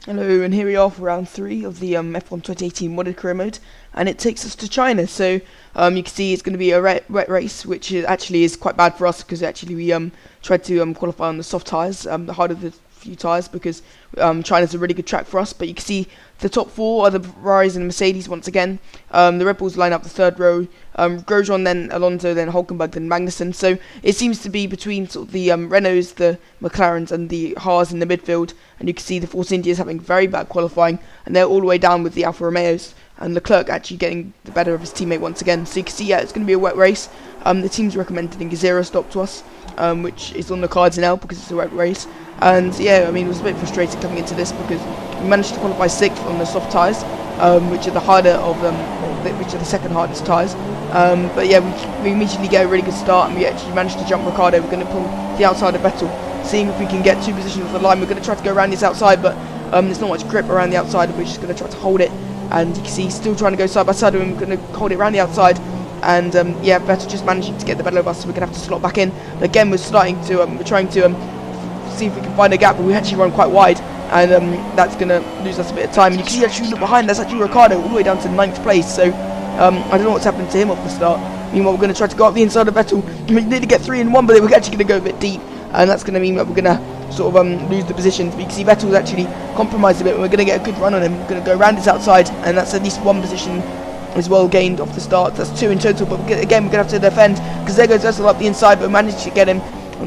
Hello, and here we are for round 3 of the F1 2018 modded career mode, and it takes us to China. So you can see it's going to be a wet race, which actually is quite bad for us because actually we tried to qualify on the soft tyres, the harder the few tyres, because China's a really good track for us. But you can see the top 4 are the Ferraris and the Mercedes once again. The Red Bulls line up the third row. Grosjean, then Alonso, then Hulkenberg, then Magnussen. So it seems to be between sort of the Renaults, the McLarens, and the Haas in the midfield. And you can see the Force Indias having very bad qualifying, and they're all the way down with the Alfa Romeos. And Leclerc actually getting the better of his teammate once again. So you can see, yeah, it's going to be a wet race. The team's recommending a zero stop to us, which is on the cards now because it's a wet race. And yeah, I mean, it was a bit frustrating coming into this because we managed to qualify 6th on the soft tyres, which are the harder of them, which are the second hardest tyres. But yeah, we immediately get a really good start, and we actually managed to jump Ricciardo. We're going to pull the outside of Vettel, seeing if we can get 2 positions of the line. We're going to try to go around this outside, but there's not much grip around the outside. We're just going to try to hold it, and you can see still trying to go side by side with him. We're going to hold it around the outside, and yeah, Vettel just managing to get the better of us, so we're going to have to slot back in. But again, we're starting to we're trying to see if we can find a gap, but we actually run quite wide, and that's going to lose us a bit of time. And you can see actually look behind, that's actually Ricciardo all the way down to 9th place. So I don't know what's happened to him off the start. Meanwhile, we're going to try to go up the inside of Vettel. We need to get 3 in 1, but we're actually going to go a bit deep, and that's going to mean that we're going to sort of lose the positions. But you can see Vettel's actually compromised a bit, and we're going to get a good run on him. We're going to go around his outside, and that's at least 1 position as well gained off the start. That's 2 in total, but again, we're going to have to defend, because there goes Vettel up the inside, but we managed to get him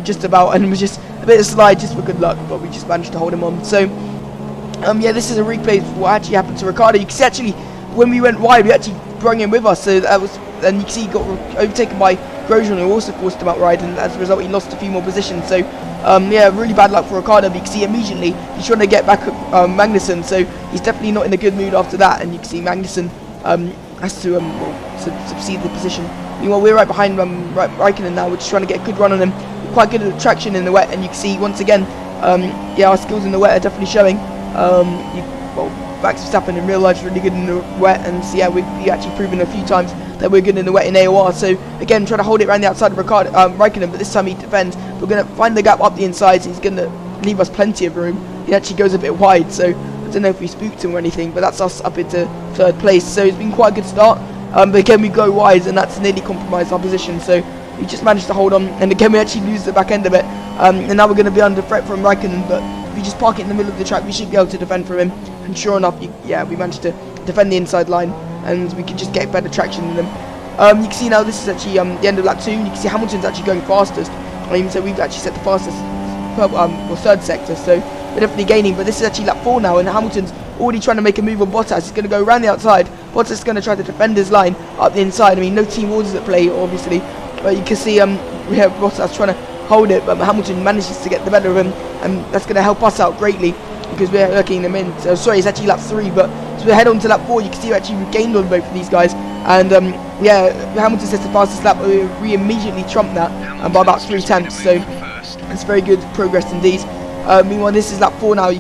just about, and it was just a bit of slide just for good luck, but we just managed to hold him on. So yeah, this is a replay of what actually happened to Ricciardo. You can see actually when we went wide, we actually brought him with us, so that was, and you can see he got overtaken by Grosjean, who also forced him out wide, and as a result he lost a few more positions. So yeah, really bad luck for Ricciardo. But you can see immediately he's trying to get back at Magnussen, so he's definitely not in a good mood after that, and you can see Magnussen has to succeed the position. Meanwhile, we're right behind Raikkonen now. We're just trying to get a good run on him. We're quite good at traction in the wet, and you can see once again, yeah, our skills in the wet are definitely showing. Max Verstappen in real life is really good in the wet, and so yeah, we've actually proven a few times that we're good in the wet in AOR. So again, trying to hold it around the outside of Raikkonen, but this time he defends. We're going to find the gap up the inside, so he's going to leave us plenty of room. He actually goes a bit wide, so I don't know if we spooked him or anything, but that's us up into 3rd place. So it's been quite a good start, but again we go wide, and that's nearly compromised our position. So we just managed to hold on, and again we actually lose the back end of it, and now we're going to be under threat from Raikkonen. But if we just park it in the middle of the track, we should be able to defend from him. And sure enough, yeah, we managed to defend the inside line, and we could just get better traction than them. You can see now this is actually the end of lap 2, and you can see Hamilton's actually going fastest. So we've actually set the fastest or 3rd sector, so we're definitely gaining. But this is actually lap 4 now, and Hamilton's already trying to make a move on Bottas. He's going to go around the outside. Bottas is going to try to defend his line up the inside. I mean, no team orders at play, obviously, but you can see we have Bottas trying to hold it, but Hamilton manages to get the better of him, and that's going to help us out greatly because we're looking them in. So sorry, it's actually lap 3, but as we head on to lap 4, you can see we actually gained on both of these guys, and yeah, Hamilton sets the fastest lap, but we immediately trumped that by about 3 tenths. So it's very good progress indeed. Meanwhile, this is lap 4 now.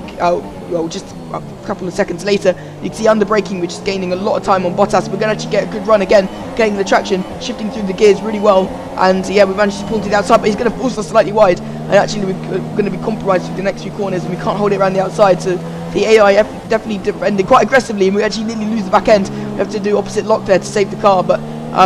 Well, just a couple of seconds later, you can see under braking, which is gaining a lot of time on Bottas. We're going to actually get a good run again, getting the traction, shifting through the gears really well, and yeah, we managed to pull to the outside, but he's going to force us slightly wide, and actually we're going to be compromised through the next few corners, and we can't hold it around the outside. So the AI definitely defending quite aggressively, and we actually nearly lose the back end. We have to do opposite lock there to save the car, but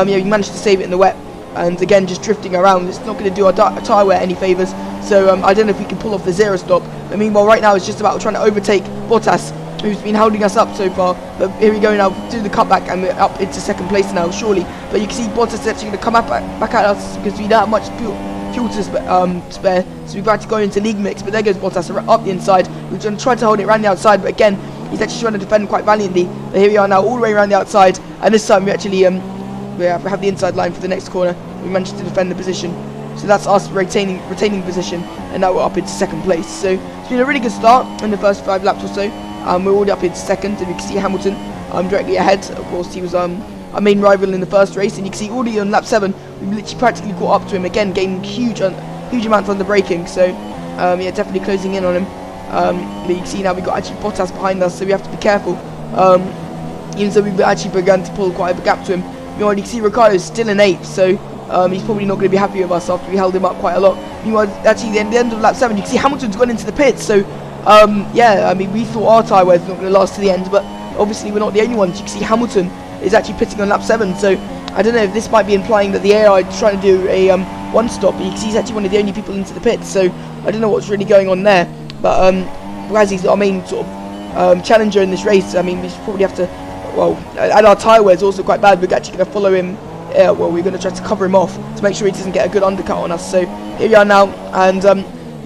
yeah, we managed to save it in the wet. And again, just drifting around, it's not going to do our tyre wear any favours. So I don't know if we can pull off the zero stop. But meanwhile, right now it's just about trying to overtake Bottas, who's been holding us up so far. But here we go now, do the cutback, and we're up into 2nd place now, surely. But you can see Bottas is actually going to come back at us because we don't have much fuel to spare. So we've had to go into league mix. But there goes Bottas up the inside. We're going to try to hold it around the outside, but again, he's actually trying to defend quite valiantly. But here we are now, all the way around the outside, and this time we actually we have the inside line for the next corner. We managed to defend the position, so that's us retaining position, and now we're up into 2nd place. So it's been a really good start in the first 5 laps or so. We're already up into 2nd, and you can see Hamilton directly ahead. Of course, he was our main rival in the first race, and you can see already on lap 7 we literally practically caught up to him again, gaining huge amounts on the braking. So yeah, definitely closing in on him. But you can see now we've got actually Bottas behind us, so we have to be careful. Even though we've actually begun to pull quite a gap to him. You already see Ricciardo is still in 8th, so he's probably not going to be happy with us after we held him up quite a lot. Meanwhile, actually, at the end of lap 7, you can see Hamilton's gone into the pits, so yeah, I mean, we thought our tyre wear was not going to last to the end, but obviously we're not the only ones. You can see Hamilton is actually pitting on lap 7, so I don't know if this might be implying that the AI is trying to do a one stop. You can see he's actually one of the only people into the pits, so I don't know what's really going on there. But as he's our main sort of challenger in this race, I mean, we should probably have to, well, and our tyre wear is also quite bad. We're actually going to follow him. Well, we're going to try to cover him off to make sure he doesn't get a good undercut on us. So here we are now, and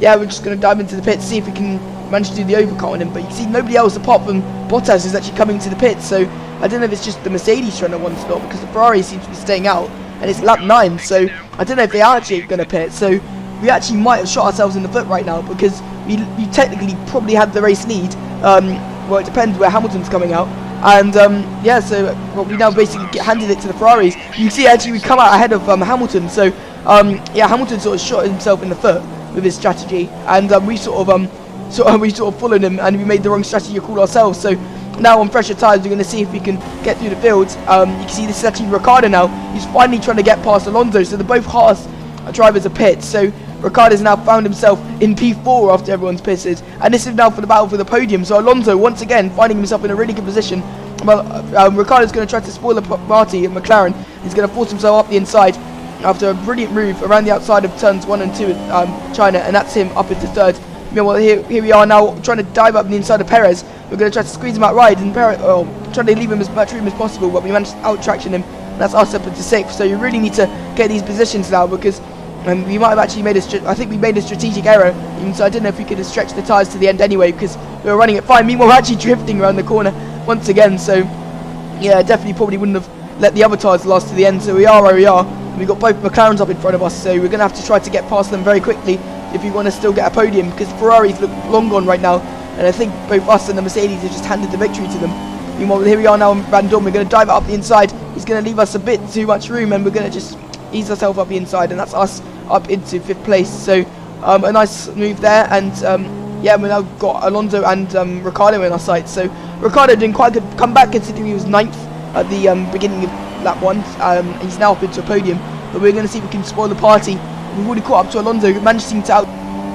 yeah, we're just going to dive into the pits, see if we can manage to do the overcut on him. But you can see nobody else apart from Bottas is actually coming to the pits, so I don't know if it's just the Mercedes trying to one stop, because the Ferrari seems to be staying out, and it's lap 9, so I don't know if they are actually going to pit. So we actually might have shot ourselves in the foot right now, because we technically probably had the race lead. Well, it depends where Hamilton's coming out. And yeah, so well, we now basically handed it to the Ferraris. You can see actually we come out ahead of Hamilton. So yeah, Hamilton sort of shot himself in the foot with his strategy, and we sort of followed him, and we made the wrong strategy call ourselves. So now on fresher tyres, we're going to see if we can get through the field. You can see this is actually Ricciardo now. He's finally trying to get past Alonso. So they're both Haas drivers are pit. So Ricciardo's now found himself in P4 after everyone's pitted, and this is now for the battle for the podium. So Alonso once again finding himself in a really good position. Well, Ricciardo's going to try to spoil the party at McLaren. He's going to force himself up the inside after a brilliant move around the outside of turns 1 and 2 at China, and that's him up into third. Meanwhile, here we are now trying to dive up the inside of Perez. We're going to try to squeeze him out wide, and Perez, trying to leave him as much room as possible, but we managed to out-traction him, and that's us up into 6th. So you really need to get these positions now, because we might have actually made I think we made a strategic error, and so I don't know if we could have stretched the tyres to the end anyway, because we were running it fine. Meanwhile, we're actually drifting around the corner once again, so yeah, definitely probably wouldn't have let the other tyres last to the end. So we are where we are. We've got both McLarens up in front of us, so we're going to have to try to get past them very quickly if we want to still get a podium, because Ferraris look long gone right now, and I think both us and the Mercedes have just handed the victory to them. Meanwhile, here we are now on Van Dorn. We're going to dive it up the inside. He's going to leave us a bit too much room, and we're going to just ease ourselves up the inside, and that's us up into 5th place. So a nice move there, and yeah, we've now got Alonso and Ricciardo in our sights. So Ricciardo doing quite a good comeback, considering he was 9th at the beginning of lap 1. He's now up into a podium, but we're going to see if we can spoil the party. We've already caught up to Alonso, managing to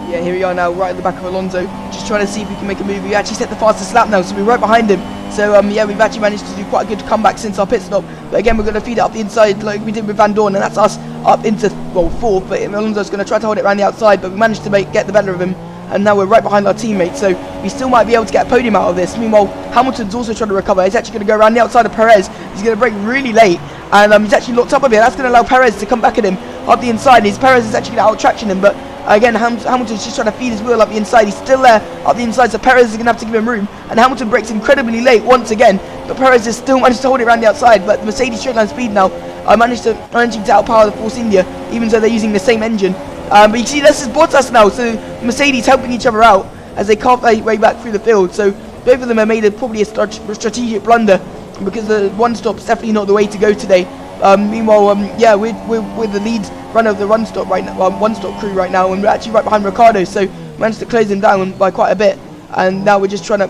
yeah, here we are now, right at the back of Alonso, just trying to see if we can make a move. We actually set the fastest lap now, so we're right behind him. So yeah, we've actually managed to do quite a good comeback since our pit stop. But again, we're going to feed it up the inside like we did with Van Dorn, and that's us up into, well, 4th. But Alonso's going to try to hold it around the outside, but we managed to get the better of him, and now we're right behind our teammate. So we still might be able to get a podium out of this. Meanwhile, Hamilton's also trying to recover. He's actually going to go around the outside of Perez. He's going to brake really late, and he's actually locked up a bit. That's going to allow Perez to come back at him up the inside. Perez is actually going to out-traction him, but again, Hamilton's just trying to feed his wheel up the inside. He's still there up the inside, so Perez is going to have to give him room. And Hamilton brakes incredibly late once again, but Perez has still managed to hold it around the outside. But the Mercedes straight line speed now managing to outpower the Force India, even though they're using the same engine. But you see, this is Bottas now, so Mercedes helping each other out as they carve their way back through the field. So both of them have made probably a strategic blunder, because the one stop's definitely not the way to go today. Meanwhile, yeah, we're the lead runner of the one stop crew right now, and we're actually right behind Ricciardo, so managed to close him down by quite a bit, and now we're just trying to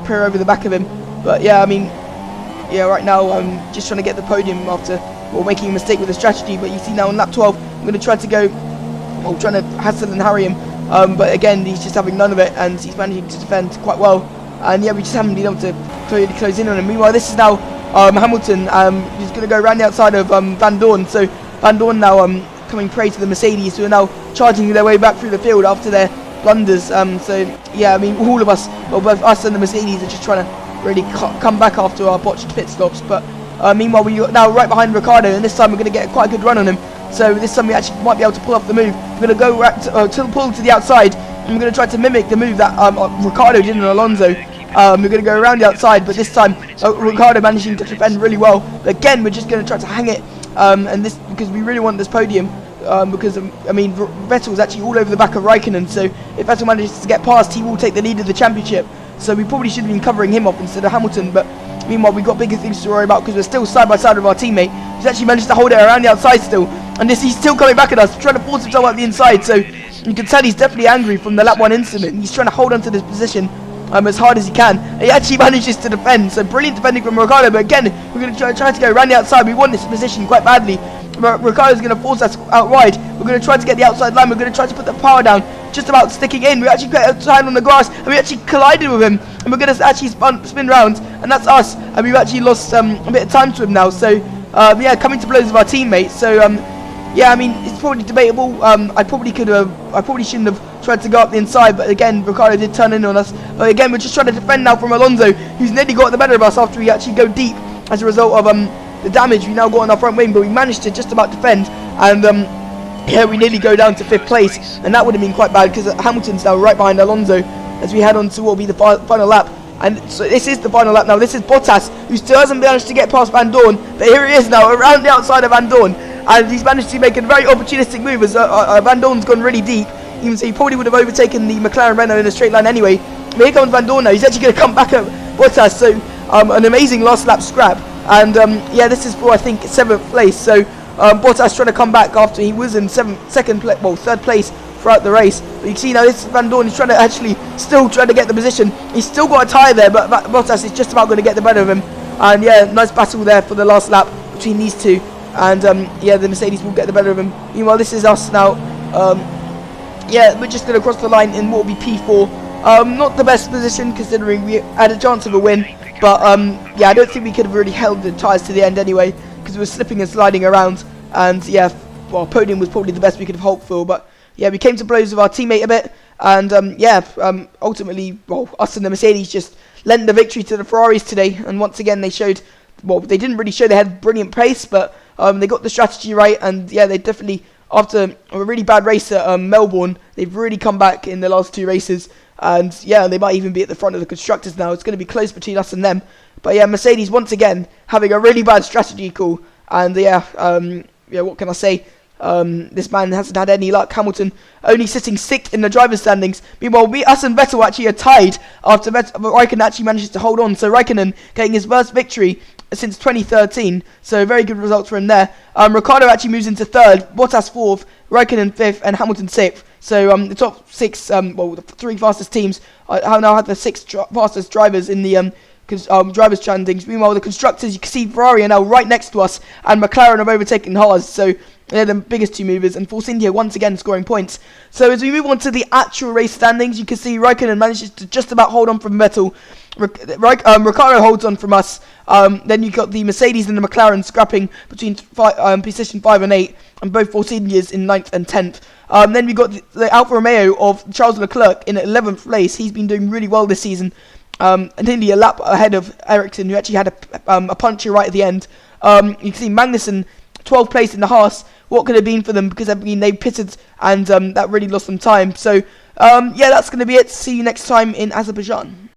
peer over the back of him. But yeah, I mean, yeah, right now I'm just trying to get the podium after making a mistake with the strategy. But you see now on lap 12, I'm going to try to go, trying to hassle and harry him, but again, he's just having none of it, and he's managing to defend quite well, and yeah, we just haven't been able to close in on him. Meanwhile, this is now Hamilton. He's going to go around the outside of Van Dorn, so Van Dorn now coming prey to the Mercedes, who are now charging their way back through the field after their blunders. So yeah, I mean, all of us, both us and the Mercedes, are just trying to really come back after our botched pit stops. But meanwhile, we're now right behind Ricciardo, and this time we're going to get quite a good run on him. So this time we actually might be able to pull off the move. We're going to go pull to the outside, and we're going to try to mimic the move that Ricciardo did on Alonso. We're going to go around the outside, but this time Ricciardo managing to defend really well. But again, we're just going to try to hang it, and this because we really want this podium. Because I mean, Vettel's actually all over the back of Raikkonen, so if Vettel manages to get past, he will take the lead of the championship. So we probably should have been covering him off instead of Hamilton, but meanwhile we've got bigger things to worry about, because we're still side by side with our teammate, who's actually managed to hold it around the outside still, and he's still coming back at us, trying to force himself out the inside. So you can tell he's definitely angry from the lap 1 incident. He's trying to hold on to this position as hard as he can. He actually manages to defend, so brilliant defending from Ricciardo. But again, we're going to try to go around the outside. We want this position quite badly. Ricciardo's going to force us out wide. We're going to try to get the outside line. We're going to try to put the power down. just about sticking in. We actually got a time on the grass, and we actually collided with him, and we're going to actually spin round, and that's us, and we've actually lost a bit of time to him now. So yeah, coming to blows with our teammates. So yeah, I mean, it's probably debatable. I probably shouldn't have tried to go up the inside, but again, Ricciardo did turn in on us. But again, we're just trying to defend now from Alonso, who's nearly got the better of us after we actually go deep as a result of the damage we now got on our front wing. But we managed to just about defend, and yeah, we nearly go down to 5th place, and that would have been quite bad because Hamilton's now right behind Alonso as we head on to what will be the final lap. And so this is the final lap now. This is Bottas, who still hasn't managed to get past Van Dorn, but here he is now around the outside of Van Dorn, and he's managed to make a very opportunistic move as Van Dorn's gone really deep. Even so, he probably would have overtaken the McLaren Renault in a straight line anyway. But here comes Van Dorn now. He's actually going to come back at Bottas, so an amazing last lap scrap. And yeah, this is for, I think, 7th place. So Bottas trying to come back after he was in 3rd place throughout the race. But you can see now this is Van Dorn. He's trying to actually still trying to get the position. He's still got a tyre there, but Bottas is just about going to get the better of him. And yeah, nice battle there for the last lap between these two. And yeah, the Mercedes will get the better of him. Meanwhile, this is us now. Yeah, we're just going to cross the line in what will be P4. Not the best position considering we had a chance of a win. But yeah, I don't think we could have really held the tyres to the end anyway, because we were slipping and sliding around. And yeah, well, podium was probably the best we could have hoped for. But yeah, we came to blows with our teammate a bit. And yeah, ultimately, well, us and the Mercedes just lent the victory to the Ferraris today. And once again, they showed, well, they didn't really show they had brilliant pace, but they got the strategy right. And yeah, they definitely, after a really bad race at Melbourne, they've really come back in the last 2 races. And yeah, they might even be at the front of the constructors now. It's going to be close between us and them. But yeah, Mercedes once again having a really bad strategy call. And yeah, yeah, what can I say? This man hasn't had any luck. Hamilton only sitting 6th in the driver's standings. Meanwhile, us and Vettel actually are tied after Raikkonen actually manages to hold on. So Raikkonen getting his first victory since 2013. So very good results for him there. Ricciardo actually moves into 3rd, Bottas 4th, Raikkonen 5th, and Hamilton 6th. So the top 6, well, the 3 fastest teams have now had the 6 fastest drivers in the drivers' standings. Meanwhile, the constructors, you can see Ferrari are now right next to us, and McLaren have overtaken Haas. So they're the biggest 2 movers, and Force India once again scoring points. So as we move on to the actual race standings, you can see Raikkonen manages to just about hold on from Vettel. Ricciardo holds on from us. Then you've got the Mercedes and the McLaren scrapping between position 5 and 8, and both Force Indias in 9th and 10th. Then we've got the Alfa Romeo of Charles Leclerc in 11th place. He's been doing really well this season. Nearly a lap ahead of Ericsson, who actually had a puncture right at the end. You can see Magnussen 12th place in the Haas. What could have been for them, because they pitted, and that really lost them time. So yeah, that's going to be it. See you next time in Azerbaijan.